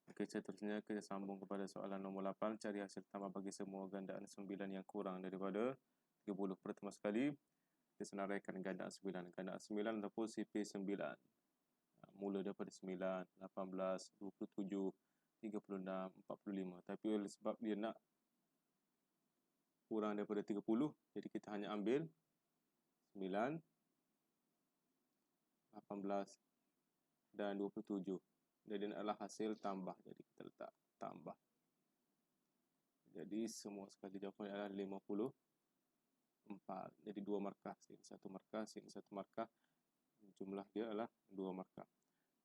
Okey, seterusnya kita sambung kepada soalan nombor 8. Cari hasil tambah bagi semua gandaan 9 yang kurang daripada 30. Pertama sekali, kita senaraikan gandaan 9. Gandaan 9 ataupun CP9. Mula daripada 9, 18, 27, 36, 45. Tapi oleh sebab dia nak kurang daripada 30, jadi kita hanya ambil 9, 18 dan 27. Jadi adalah hasil tambah. Jadi kita letak tambah. Jadi semua sekali jawapan adalah 54. Jadi 2 markah. Sini 1 markah, sini 1 markah. Jumlah dia adalah 2 markah.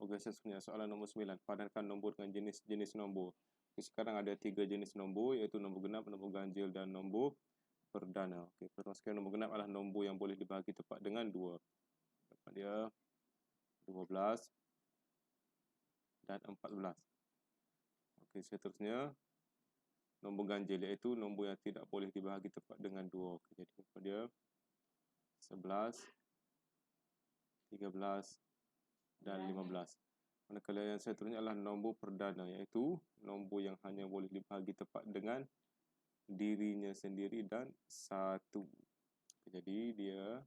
Okey, seterusnya soalan nombor 9. Padankan nombor dengan jenis-jenis nombor. Okay, sekarang ada 3 jenis nombor, iaitu nombor genap, nombor ganjil dan nombor perdana. Okey, pertama sekali nombor genap adalah nombor yang boleh dibahagi tepat dengan 2. Dapat dia 12 dan 14. Okey, seterusnya nombor ganjil, iaitu nombor yang tidak boleh dibahagi tepat dengan 2. Okey, jadi dapat dia 11, 13 dan 15. Manakala yang seterusnya adalah nombor perdana, iaitu nombor yang hanya boleh dibahagi tepat dengan dirinya sendiri dan 1. Okey, jadi dia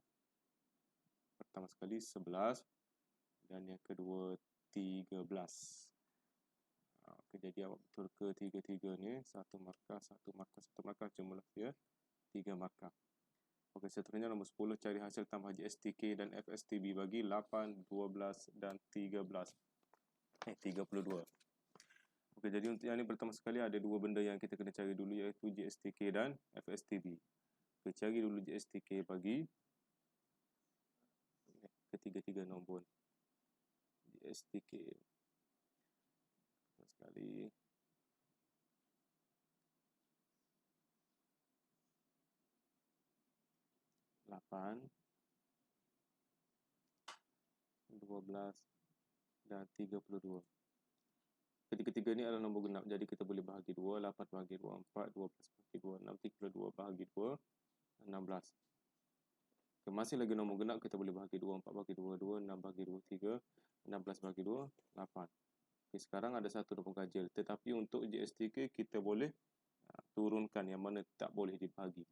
pertama sekali 11 dan yang kedua 13. Okey, jadi awak betul ke tiga-tiga ni? 1 markah, 1 markah, 1 markah, jumlah dia 3 markah. Okey, seterusnya nombor 10. Cari hasil tambah JSTK dan FSTB bagi 8, 12 dan 13. 32. Okey, jadi untuk yang ni pertama sekali ada 2 benda yang kita kena cari dulu, iaitu JSTK dan FSTB. Okey, cari dulu JSTK bagi ketiga-tiga nombor. JSTK. Pertama sekali 8, 12 dan 32. Ketiga-tiga ni adalah nombor genap, jadi kita boleh bahagi 2, 8 bahagi 2, 4, 12 bahagi 2, 6, 32 bahagi 2, 16. Okay, masih lagi nombor genap, kita boleh bahagi 2, 4 bahagi 2, 2, 6 bahagi 2, 3, 16 bahagi 2, 8. Okay, sekarang ada satu nombor ganjil, tetapi untuk JSTK kita boleh turunkan yang mana tak boleh dibahagi.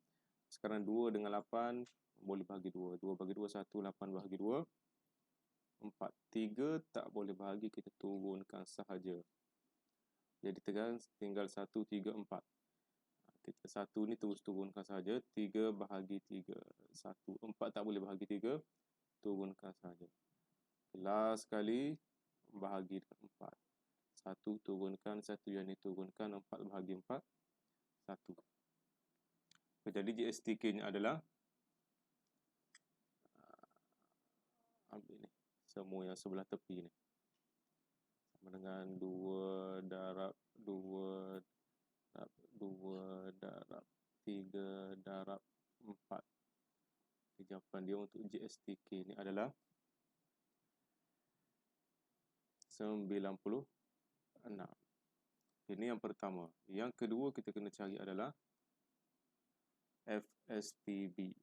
Sekarang 2 dengan 8 boleh bahagi 2. 2 bagi 2, 1. 8 bahagi 2, 4. 3 tak boleh bahagi, kita turunkan sahaja. Jadi tinggal 1, 3, 4. Kita 1 ni terus turunkan sahaja. 3 bahagi 3. 1. 4 tak boleh bahagi 3. Turunkan sahaja. Last sekali bahagi dengan 4. 1 turunkan, 1 yang ni turunkan, 4 bahagi 4, 1. Jadi JSTK-nya adalah ambil ni, semua yang sebelah tepi ni. Sama dengan 2 darab 2 darab 2 darab 3 darab 4. Jawapan dia untuk JSTK ni adalah 96. Ini yang pertama. Yang kedua kita kena cari adalah FSTB.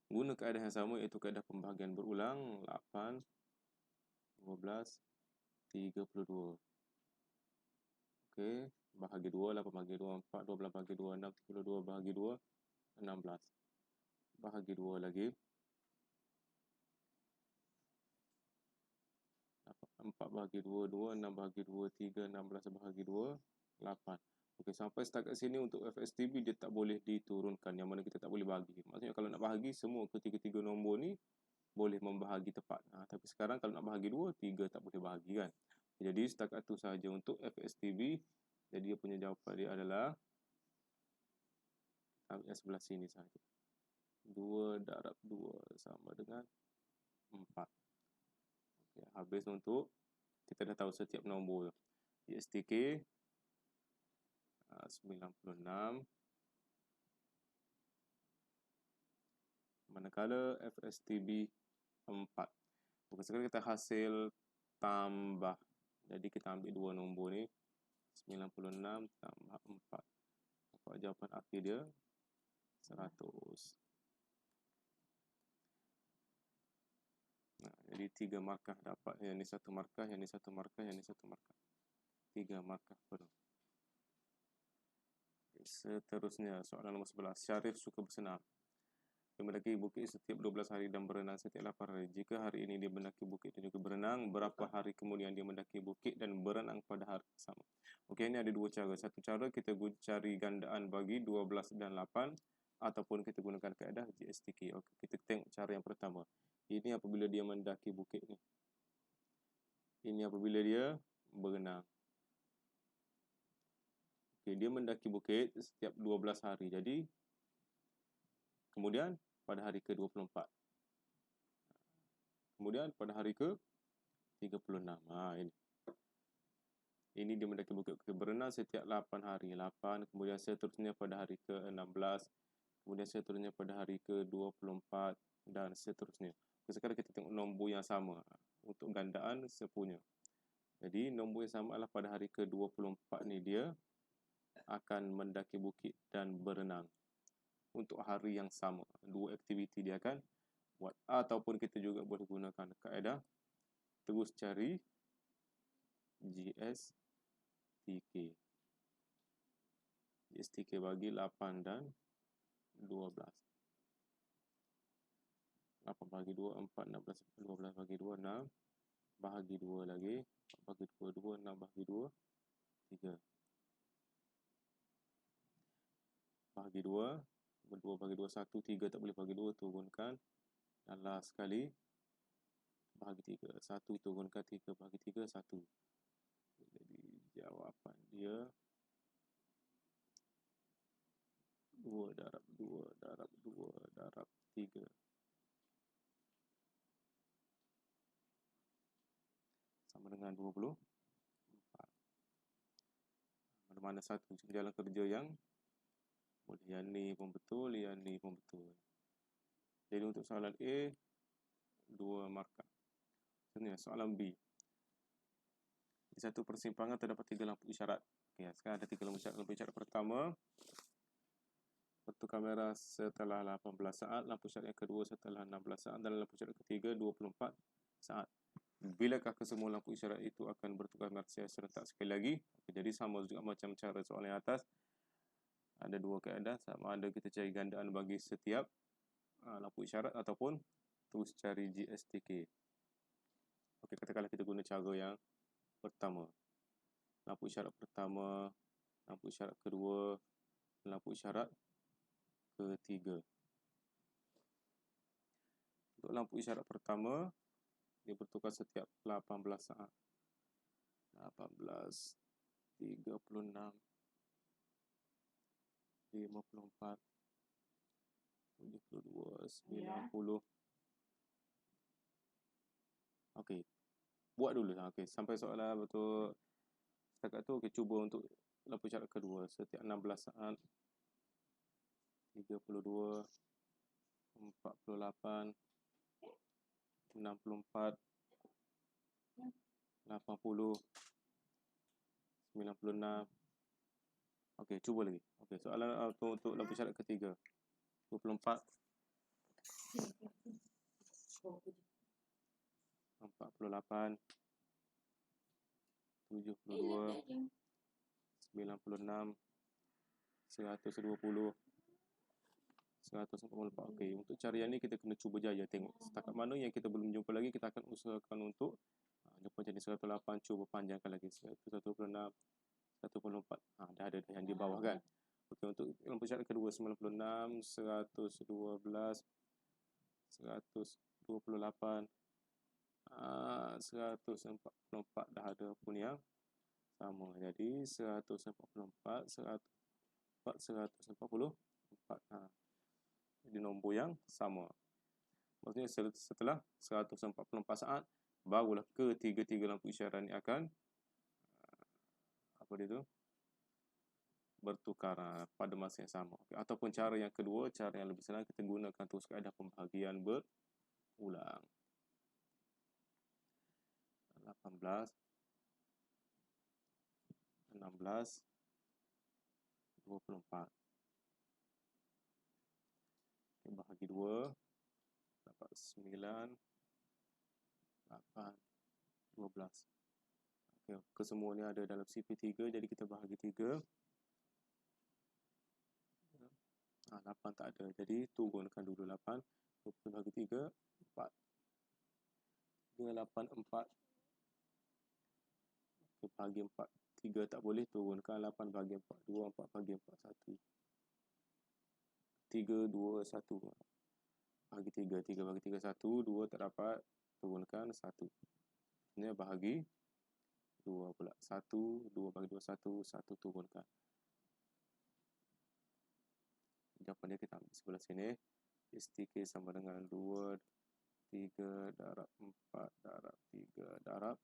Guna kaedah yang sama, iaitu kaedah pembahagian berulang. 8, 12, 32. Okey, bahagi 2, 8 bahagi 2, 4, 12 bahagi 2, 6, 32 bahagi 2, 16. Bahagi 2 lagi. 4 bahagi 2, 2, 6 bahagi 2, 3, 16 bahagi 2, 8. Okey, sampai setakat sini untuk FSTB dia tak boleh diturunkan, yang mana kita tak boleh bahagi. Maksudnya kalau nak bahagi, semua ketiga-tiga nombor ni boleh membahagi tepat. Tapi sekarang kalau nak bahagi 2, 3 tak boleh bahagi kan. Jadi setakat tu sahaja untuk FSTB. Jadi dia punya jawapan dia adalah, kita ambil yang sebelah sini sahaja. 2 darab 2 sama dengan 4. Okay, habis untuk kita dah tahu setiap nombor. JSTK 96. Manakala FSTB 4. Okey, sekarang kita hasil tambah. Jadi kita ambil dua nombor ni. 96 tambah 4. Dapat jawapan akhir dia 100. Jadi 3 markah dapat. Yang ni 1 markah, yang ni 1 markah, yang ni 1 markah. 3 markah penuh. Seterusnya, soalan nombor 11. Syarif suka bersenam. Dia mendaki bukit setiap 12 hari dan berenang setiap 8 hari. Jika hari ini dia mendaki bukit dan juga berenang, berapa hari kemudian dia mendaki bukit dan berenang pada hari sama? Okey, ini ada dua cara. Satu cara kita cari gandaan bagi 12 dan 8 ataupun kita gunakan kaedah GSTK. Okey, kita tengok cara yang pertama. Ini apabila dia mendaki bukit ni. Ini apabila dia berenang. Okey, dia mendaki bukit setiap 12 hari. Jadi kemudian pada hari ke-24. Kemudian pada hari ke-36. Ini. Ini dia mendaki bukit berenang setiap 8 hari. 8, kemudian seterusnya pada hari ke-16. Kemudian seterusnya pada hari ke-24 dan seterusnya. Sekarang kita tengok nombor yang sama untuk gandaan sepunya. Jadi nombor yang sama adalah pada hari ke-24 ni dia akan mendaki bukit dan berenang. Untuk hari yang sama. Dua aktiviti dia akan buat. Ataupun kita juga boleh gunakan kaedah terus cari GSTK. GSTK bagi 8 dan 12. 8 bagi 2, 4, 16, 12 bagi 2, 6. Bahagi 2 lagi. 4 bagi 2, 2, 6 bahagi 2, 3. Bahagi 2. 2 bagi 2, 1. 3 tak boleh bagi 2, turunkan. Dan last sekali, bahagi 3. 1 turunkan 3 bahagi 3, 1. Jadi jawapan dia 2 darab 2 darab 2 darab 3. Sama dengan 24. Mana-mana satu jalan kerja yang boleh. Yang ni pun betul, yang ni pun betul. Jadi untuk soalan A, 2 markah. Soalan B. Di satu persimpangan terdapat 3 lampu isyarat. Okay, sekarang ada 3 lampu isyarat. Lampu isyarat pertama, bertukar merah setelah 18 saat. Lampu isyarat yang kedua setelah 16 saat. Dan lampu isyarat ketiga 24 saat. Bilakah kesemua lampu isyarat itu akan bertukar merah serentak sekali lagi? Okay, jadi sama juga macam cara soalan yang atas. Ada dua kaedah. Sama ada kita cari gandaan bagi setiap lampu isyarat ataupun terus cari GSTK. Okey, katakanlah kita guna cara yang pertama. Lampu isyarat pertama, lampu isyarat kedua, lampu isyarat ketiga. Untuk lampu isyarat pertama, dia bertukar setiap 18 saat. 18, 36, 54, 72, 90. Okey. Buat dulu. Okey, sampai soalan betul. Setakat tu okey, cuba untuk lampu isyarat kedua setiap 16 saat. 32, 48, 64, 80, 96. Okey, cuba lagi. Okey, soalan untuk lampu isyarat ketiga. 24, 48, 72, 96, 120, 144. Okey, untuk cara yang ni kita kena cuba jaya tengok. Setakat mana yang kita belum jumpa lagi, kita akan usahakan untuk jumpa jadi 108, cuba panjangkan lagi. 126, 144. Dah ada yang di bawah kan. Okey, untuk lampu isyarat kedua 96, 112, 128, 144 dah ada pun yang sama. Jadi 144, 144. Jadi nombor yang sama. Maksudnya setelah 144 saat, barulah ketiga-tiga lampu isyarat ni akan apa dia tu? Bertukar pada masa yang sama. Okay. Ataupun cara yang kedua, cara yang lebih senang, kita gunakan terus kaedah pembahagian berulang. 18, 16, 24. Okay, bahagi 2 dapat 9, 8, 12. Okay, kesemua ni ada dalam CP3, jadi kita bahagi 3. 8 tak ada, jadi turunkan dulu 8. 20 bahagi 3, 4. 3, 8, 4. Okay, bahagi 4. 3 tak boleh, turunkan 8 bahagi 4. 2, 4 bahagi 4, 1. 3, 2, 1. Bahagi 3. 3 bahagi 3, 1. 2 tak dapat, turunkan 1. Ini bahagi 2 pula. 1, 2 bagi 2, 1. 1 turunkan. Jawapan dia kita ambil sebelah sini. STK sama dengan 2, 3 darab 4 darab 3 darab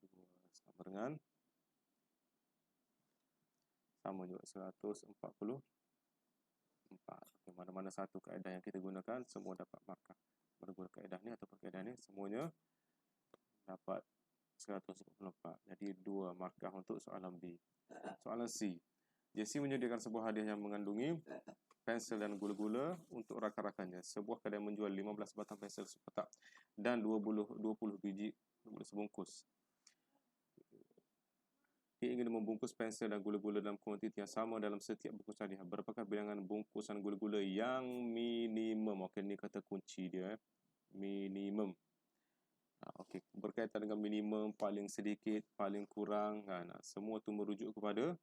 2 sama dengan sama juga 144. Okay, mana-mana satu kaedah yang kita gunakan, semua dapat markah. Mana guna kaedah ni ataupun kaedah ni, semuanya dapat 144. Jadi 2 markah untuk soalan B. Soalan C. JC menyediakan sebuah hadiah yang mengandungi pensel dan gula-gula untuk rakan-rakannya. Sebuah kedai menjual 15 batang pensel sekotak dan 20 biji sebungkus. Dia ingin membungkus pensel dan gula-gula dalam kuantiti yang sama dalam setiap bungkus hadiah. Berapakah bilangan bungkusan gula-gula yang minimum? Okey, ni kata kunci dia. Minimum. Okey, berkaitan dengan minimum, paling sedikit, paling kurang, kan? Semua tu merujuk kepada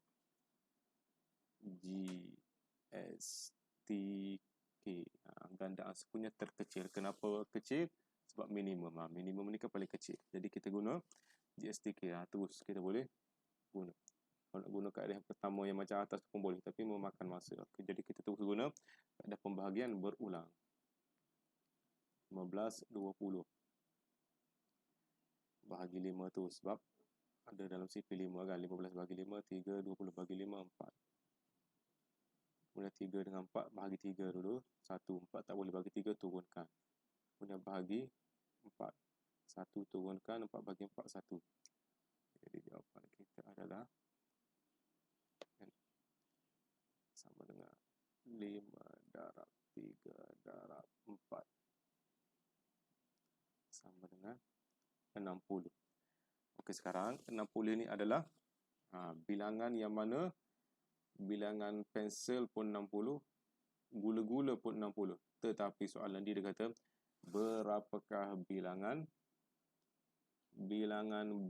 GSTK. Gandaan sukunya terkecil. Kenapa kecil? Sebab minimum. Minimum ni kan paling kecil. Jadi kita guna GSTK. Terus kita boleh guna. Kalau nak guna kaedah yang pertama yang macam atas pun boleh, tapi memakan masa. Okay, jadi kita terus guna kaedah pembahagian berulang. 15, 20. Bahagi 5 tu sebab ada dalam CP5 kan. 15 bahagi 5, 3, 20 bahagi 5, 4. Kemudian 3 dengan 4, bahagi 3 dulu. 1, 4 tak boleh bagi 3, turunkan. Kemudian bahagi 4. 1 turunkan, 4 bahagi 4, 1. Jadi jawapan kita adalah sama dengan 5 darab 3 darab 4 sama dengan 60. Okey, sekarang 60 ni adalah bilangan yang mana bilangan pensel pun 60, gula-gula pun 60. Tetapi soalan dia kata berapakah bilangan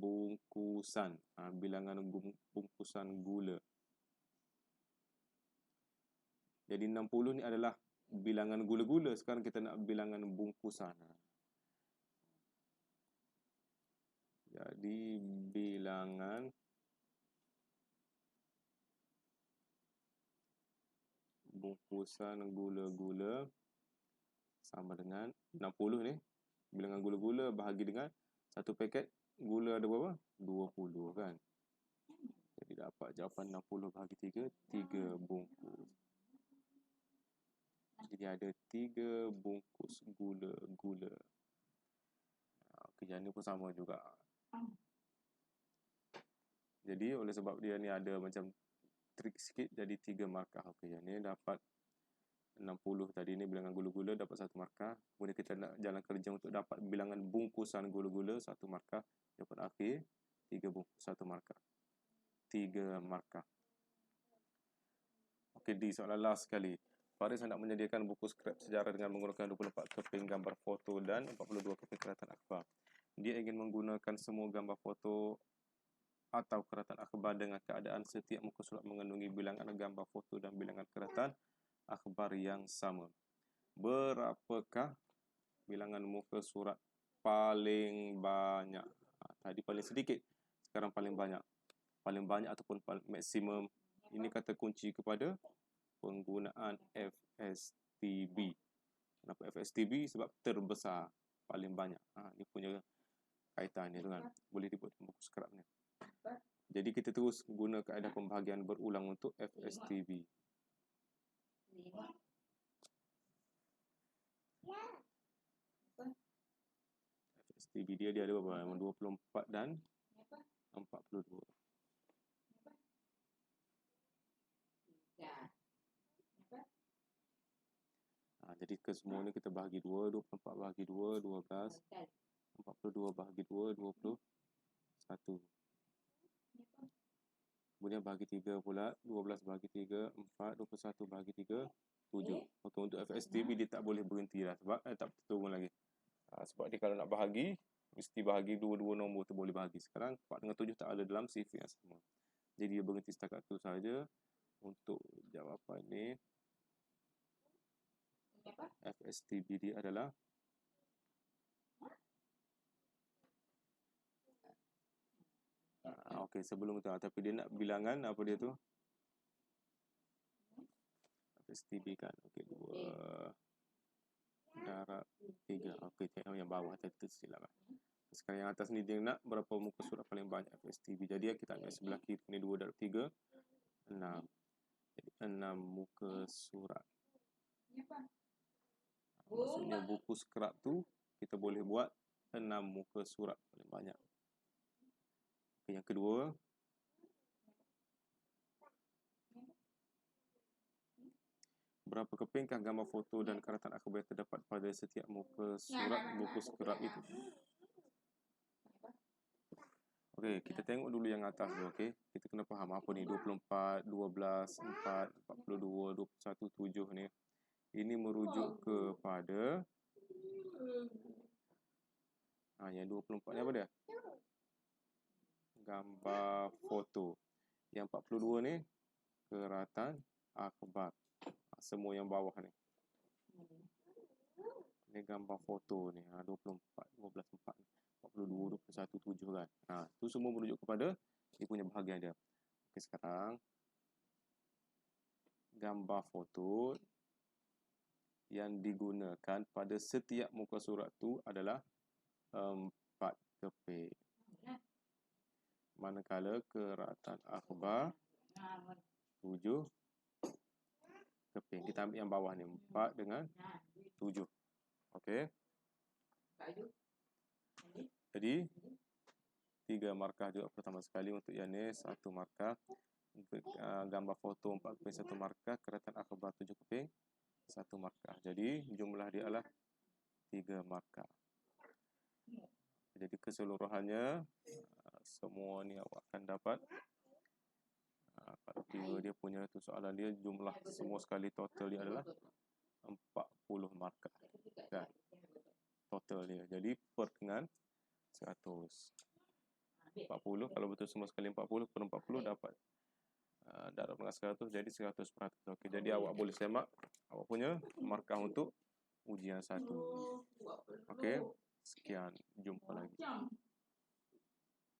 bungkusan bilangan bungkusan gula. Jadi 60 ni adalah bilangan gula-gula. Sekarang kita nak bilangan bungkusan. Jadi bilangan bungkusan gula-gula sama dengan 60 ni. Bilangan gula-gula bahagi dengan satu paket gula ada berapa? 20 kan. Jadi dapat jawapan 60 bahagi 3, 3 bungkus. Jadi ada 3 bungkus gula-gula. Kerja ni pun sama juga. Jadi oleh sebab dia ni ada macam trik sikit, jadi 3 markah. Okey, yang ni dapat 60 tadi ni bilangan gula-gula dapat 1 markah. Kemudian kita nak jalan kerja untuk dapat bilangan bungkusan gula-gula 1 markah. Jawapan akhir 3 bungkus 1 markah. 3 markah. Okey, di soalan last sekali. Faris hendak menyediakan buku skrip sejarah dengan menggunakan 24 keping gambar foto dan 42 keping keratan akhbar. Dia ingin menggunakan semua gambar foto atau keratan akhbar dengan keadaan setiap muka surat mengandungi bilangan gambar foto dan bilangan keratan akhbar yang sama. Berapakah bilangan muka surat paling banyak? Tadi paling sedikit, sekarang paling banyak. Paling banyak ataupun maksimum. Ini kata kunci kepada penggunaan FSTB. Kenapa FSTB? Sebab terbesar, paling banyak. Ini punya kaitan ni kan. Boleh dibuat buku skrap ni. Jadi kita terus guna kaedah pembahagian berulang untuk FSTB. FSTB dia ada berapa? 24 dan 42. Jadi ke semua ni kita bahagi 2, 24 bahagi 2, 12. 42 bahagi 2, 21. Kemudian bahagi 3 pula, 12 bahagi 3, 4, 21 bahagi 3, 7. Okey, untuk FSTB dia tak boleh berhenti lah sebab tak turun lagi. Sebab dia kalau nak bahagi, mesti bahagi dua-dua nombor tu boleh bahagi. Sekarang 4 dengan 7 tak ada dalam sifar yang sama. Jadi dia berhenti setakat tu saja. Untuk jawapan ni, FSTB dia adalah okey, sebelum tu tapi dia nak bilangan apa dia tu? FSTB kan. Okey, 2 darab 3. Okey, tengok yang bawah tadi tersilap. Sekarang yang atas ni dia nak berapa muka surat paling banyak FSTB. Jadi kita ambil sebelah kiri ni 2 darab 3, 6. Jadi 6 muka surat. Maksudnya buku skrap tu kita boleh buat 6 muka surat paling banyak. Okay, yang kedua, berapa kepingkah gambar foto dan karatan akhbar terdapat pada setiap muka surat buku skrap itu? Okey, kita tengok dulu yang atas dulu, okey. Kita kena faham apa ni 24, 12, 4, 42, 21, 7 ni. Ini merujuk kepada yang 24 ni apa dia? Gambar foto. Yang 42 ni karatan akhbar. Semua yang bawah ni. Ni gambar foto ni. 24, 12, 4, 42, 21, 7 kan. Tu semua merujuk kepada dia punya bahagian dia. Okey, sekarang gambar foto yang digunakan pada setiap muka surat tu adalah 4 keping. Manakala karatan akhbar 7 keping. Kita ambil yang bawah ni 4 dengan 7. Okey. Jadi 3 markah juga pertama sekali untuk yang ni, 1 markah. Untuk gambar foto 4 keping 1 markah, karatan akhbar 7 keping 1 markah. Jadi jumlah dia adalah 3 markah. Jadi keseluruhannya semua ni awak akan dapat kalau kira dia punya tu soalan dia jumlah semua sekali total dia adalah 40 markah kan, total dia. Jadi per dengan 100 40, kalau betul semua sekali 40 per 40 dapat darab dengan 100, jadi 100%. Okey, jadi awak boleh semak awak punya markah untuk ujian 1. Okey, sekian, jumpa lagi.